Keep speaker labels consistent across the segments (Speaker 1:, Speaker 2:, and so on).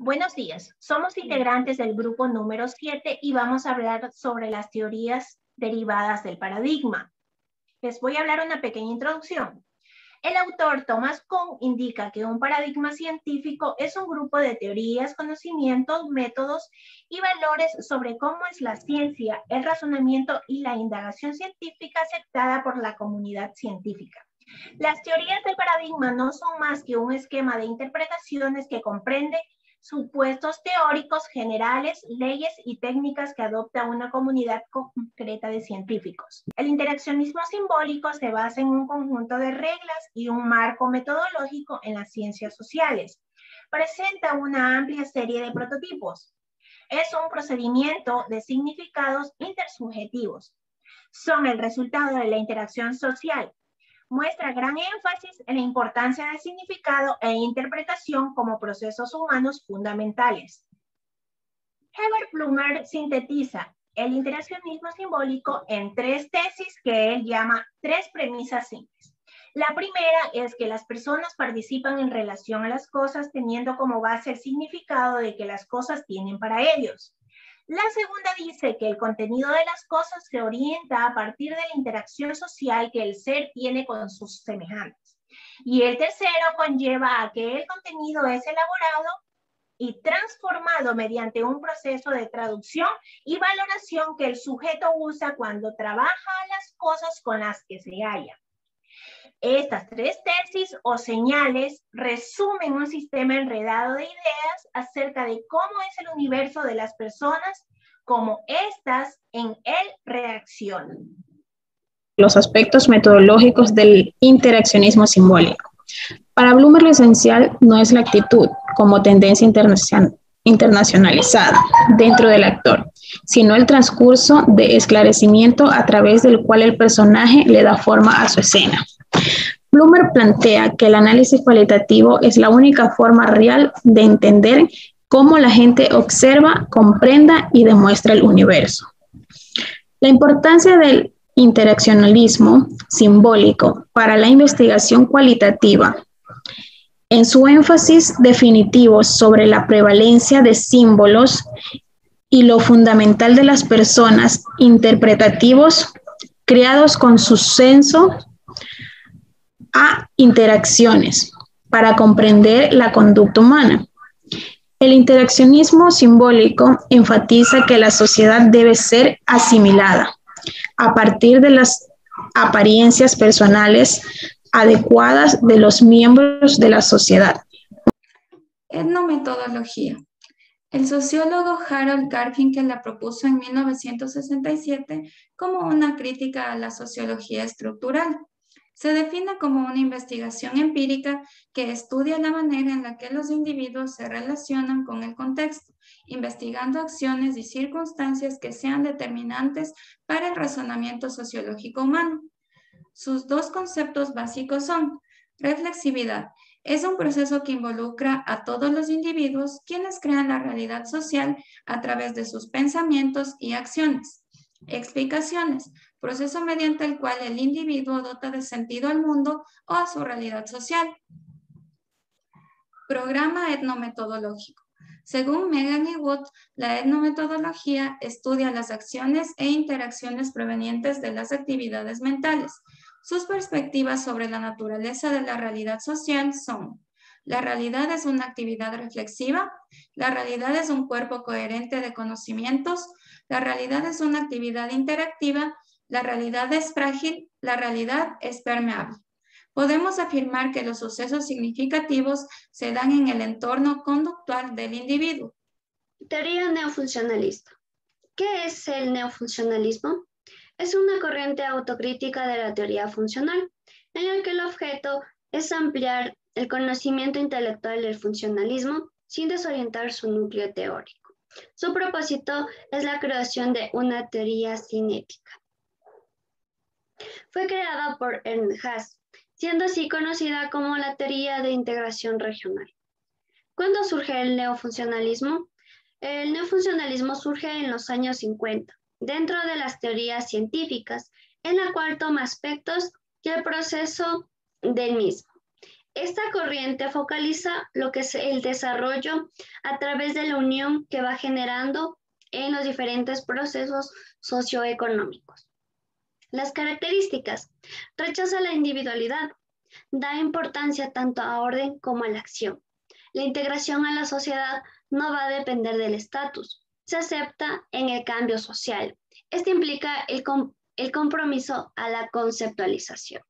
Speaker 1: Buenos días, somos integrantes del grupo número 7 y vamos a hablar sobre las teorías derivadas del paradigma. Les voy a hablar una pequeña introducción. El autor Thomas Kuhn indica que un paradigma científico es un grupo de teorías, conocimientos, métodos y valores sobre cómo es la ciencia, el razonamiento y la indagación científica aceptada por la comunidad científica. Las teorías del paradigma no son más que un esquema de interpretaciones que comprende supuestos teóricos generales, leyes y técnicas que adopta una comunidad concreta de científicos. El interaccionismo simbólico se basa en un conjunto de reglas y un marco metodológico en las ciencias sociales. Presenta una amplia serie de prototipos. Es un procedimiento de significados intersubjetivos. Son el resultado de la interacción social. Muestra gran énfasis en la importancia del significado e interpretación como procesos humanos fundamentales. Herbert Blumer sintetiza el interaccionismo simbólico en tres tesis que él llama tres premisas simples. La primera es que las personas participan en relación a las cosas teniendo como base el significado de que las cosas tienen para ellos. La segunda dice que el contenido de las cosas se orienta a partir de la interacción social que el ser tiene con sus semejantes. Y el tercero conlleva a que el contenido es elaborado y transformado mediante un proceso de traducción y valoración que el sujeto usa cuando trabaja las cosas con las que se halla. Estas tres tesis o señales resumen un sistema enredado de ideas acerca de cómo es el universo de las personas, cómo éstas en él reaccionan.
Speaker 2: Los aspectos metodológicos del interaccionismo simbólico. Para Blumer, lo esencial no es la actitud como tendencia internacionalizada dentro del actor, sino el transcurso de esclarecimiento a través del cual el personaje le da forma a su escena. Blumer plantea que el análisis cualitativo es la única forma real de entender cómo la gente observa, comprenda y demuestra el universo. La importancia del interaccionalismo simbólico para la investigación cualitativa, en su énfasis definitivo sobre la prevalencia de símbolos y lo fundamental de las personas interpretativos creados con su senso a interacciones para comprender la conducta humana. El interaccionismo simbólico enfatiza que la sociedad debe ser asimilada a partir de las apariencias personales adecuadas de los miembros de la sociedad.
Speaker 3: Etnometodología. El sociólogo Harold Garfinkel la propuso en 1967 como una crítica a la sociología estructural. Se define como una investigación empírica que estudia la manera en la que los individuos se relacionan con el contexto, investigando acciones y circunstancias que sean determinantes para el razonamiento sociológico humano. Sus dos conceptos básicos son reflexividad. Es un proceso que involucra a todos los individuos quienes crean la realidad social a través de sus pensamientos y acciones. Explicaciones, proceso mediante el cual el individuo dota de sentido al mundo o a su realidad social. Programa etnometodológico. Según Megan y Wood, la etnometodología estudia las acciones e interacciones provenientes de las actividades mentales. Sus perspectivas sobre la naturaleza de la realidad social son: la realidad es una actividad reflexiva, la realidad es un cuerpo coherente de conocimientos, la realidad es una actividad interactiva, la realidad es frágil, la realidad es permeable. Podemos afirmar que los sucesos significativos se dan en el entorno conductual del individuo.
Speaker 4: Teoría neofuncionalista. ¿Qué es el neofuncionalismo? Es una corriente autocrítica de la teoría funcional, en el que el objeto es ampliar el conocimiento intelectual del funcionalismo sin desorientar su núcleo teórico. Su propósito es la creación de una teoría cinética. Fue creada por Ernst Haas, siendo así conocida como la teoría de integración regional. ¿Cuándo surge el neofuncionalismo? El neofuncionalismo surge en los años 50, dentro de las teorías científicas, en la cual toma aspectos y el proceso del mismo. Esta corriente focaliza lo que es el desarrollo a través de la unión que va generando en los diferentes procesos socioeconómicos. Las características: rechaza la individualidad, da importancia tanto a orden como a la acción. La integración a la sociedad no va a depender del estatus, se acepta en el cambio social. Esto implica el compromiso a la conceptualización.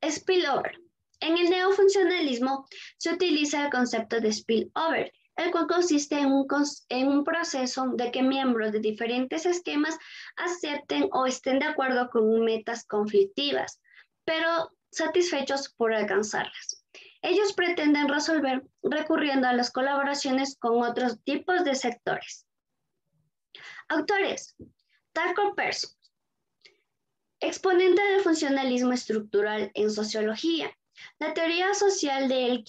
Speaker 4: Spillover. En el neofuncionalismo se utiliza el concepto de spillover, el cual consiste en un proceso de que miembros de diferentes esquemas acepten o estén de acuerdo con metas conflictivas, pero satisfechos por alcanzarlas. Ellos pretenden resolver recurriendo a las colaboraciones con otros tipos de sectores. Autores: Tucker Pearson, exponente del funcionalismo estructural en sociología. La teoría social de él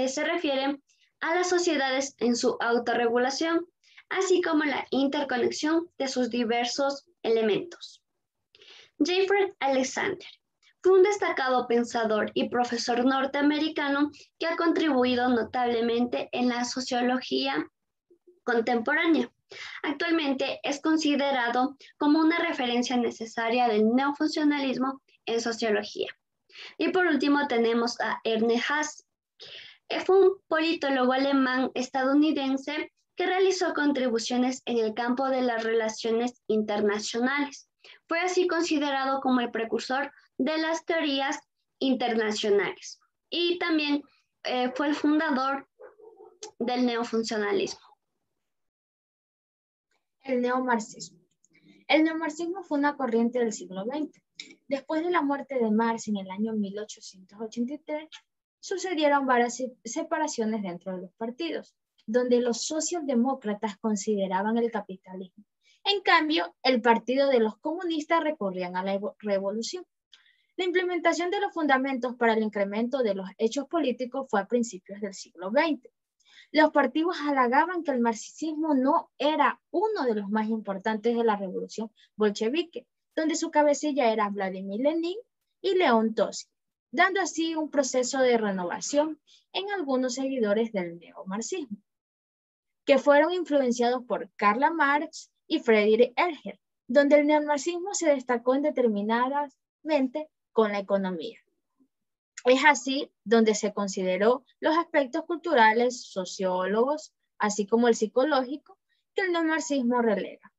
Speaker 4: se refiere a las sociedades en su autorregulación, así como la interconexión de sus diversos elementos. Jeffrey Alexander fue un destacado pensador y profesor norteamericano que ha contribuido notablemente en la sociología contemporánea. Actualmente es considerado como una referencia necesaria del neofuncionalismo en sociología. Y por último tenemos a Ernest Haas. Fue un politólogo alemán estadounidense que realizó contribuciones en el campo de las relaciones internacionales. Fue así considerado como el precursor de las teorías internacionales y también fue el fundador del neofuncionalismo.
Speaker 5: El neomarxismo. El neomarxismo fue una corriente del siglo XX. Después de la muerte de Marx en el año 1883, sucedieron varias separaciones dentro de los partidos, donde los socialdemócratas consideraban el capitalismo. En cambio, el partido de los comunistas recurrían a la revolución. La implementación de los fundamentos para el incremento de los hechos políticos fue a principios del siglo XX. Los partidos halagaban que el marxismo no era uno de los más importantes de la revolución bolchevique, donde su cabecilla era Vladimir Lenin y León Trotsky, dando así un proceso de renovación en algunos seguidores del neomarxismo, que fueron influenciados por Karl Marx y Friedrich Engels, donde el neomarxismo se destacó determinadamente con la economía. Es así donde se consideró los aspectos culturales, sociólogos, así como el psicológico, que el neomarxismo relega.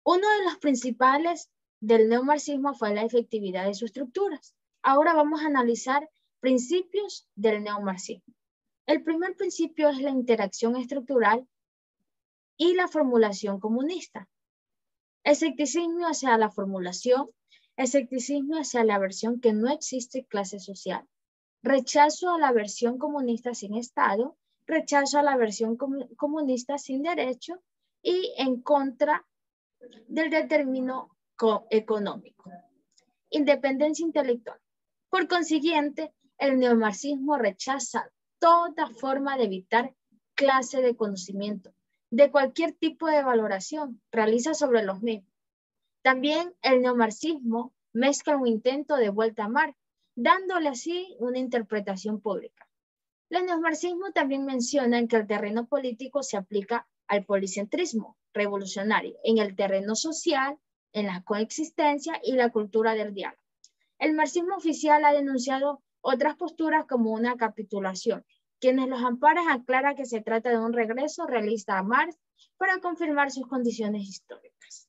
Speaker 5: Uno de los principales del neomarxismo fue la efectividad de sus estructuras. Ahora vamos a analizar principios del neomarxismo. El primer principio es la interacción estructural y la formulación comunista. Escepticismo hacia la formulación, escepticismo hacia la versión que no existe clase social, rechazo a la versión comunista sin Estado, rechazo a la versión comunista sin derecho y en contra del determinismo económico. Independencia intelectual. Por consiguiente, el neomarxismo rechaza toda forma de evitar clase de conocimiento, de cualquier tipo de valoración, realiza sobre los mismos. También el neomarxismo mezcla un intento de vuelta a Marx, dándole así una interpretación pública. El neomarxismo también menciona que el terreno político se aplica al policentrismo revolucionario, en el terreno social, en la coexistencia y la cultura del diálogo. El marxismo oficial ha denunciado otras posturas como una capitulación. Quienes los amparan aclaran que se trata de un regreso realista a Marx para confirmar sus condiciones históricas.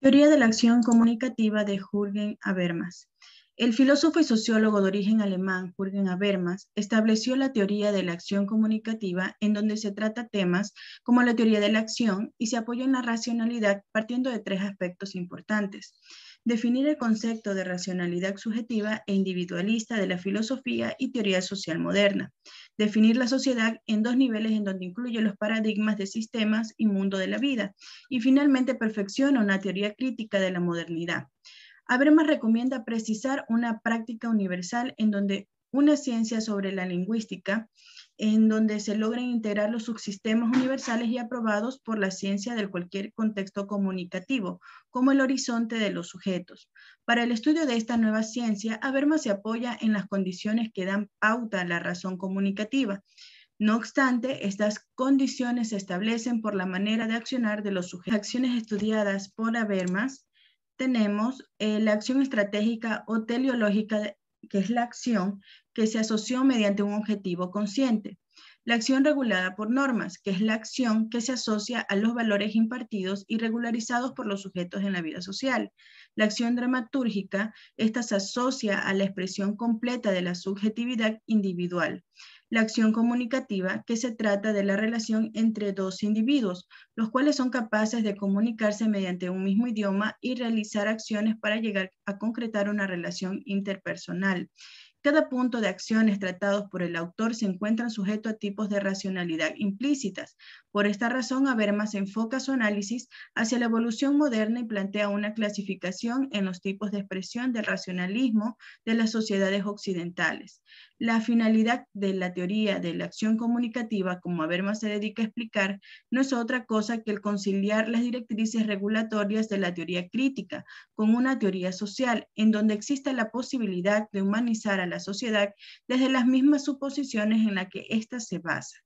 Speaker 6: Teoría de la acción comunicativa de Jürgen Habermas. El filósofo y sociólogo de origen alemán Jürgen Habermas estableció la teoría de la acción comunicativa, en donde se trata temas como la teoría de la acción y se apoya en la racionalidad partiendo de tres aspectos importantes. Definir el concepto de racionalidad subjetiva e individualista de la filosofía y teoría social moderna. Definir la sociedad en dos niveles en donde incluye los paradigmas de sistemas y mundo de la vida. Y finalmente perfecciona una teoría crítica de la modernidad. Habermas recomienda precisar una práctica universal en donde una ciencia sobre la lingüística en donde se logran integrar los subsistemas universales y aprobados por la ciencia de cualquier contexto comunicativo, como el horizonte de los sujetos. Para el estudio de esta nueva ciencia, Habermas se apoya en las condiciones que dan pauta a la razón comunicativa. No obstante, estas condiciones se establecen por la manera de accionar de los sujetos. Las acciones estudiadas por Habermas tenemos la acción estratégica o teleológica, que es la acción que se asoció mediante un objetivo consciente. La acción regulada por normas, que es la acción que se asocia a los valores impartidos y regularizados por los sujetos en la vida social. La acción dramatúrgica, esta se asocia a la expresión completa de la subjetividad individual. La acción comunicativa, que se trata de la relación entre dos individuos, los cuales son capaces de comunicarse mediante un mismo idioma y realizar acciones para llegar a concretar una relación interpersonal. Cada punto de acciones tratados por el autor se encuentran sujetos a tipos de racionalidad implícitas. Por esta razón, Habermas enfoca su análisis hacia la evolución moderna y plantea una clasificación en los tipos de expresión del racionalismo de las sociedades occidentales. La finalidad de la teoría de la acción comunicativa, como Habermas se dedica a explicar, no es otra cosa que el conciliar las directrices regulatorias de la teoría crítica con una teoría social, en donde existe la posibilidad de humanizar a la sociedad desde las mismas suposiciones en las que ésta se basa.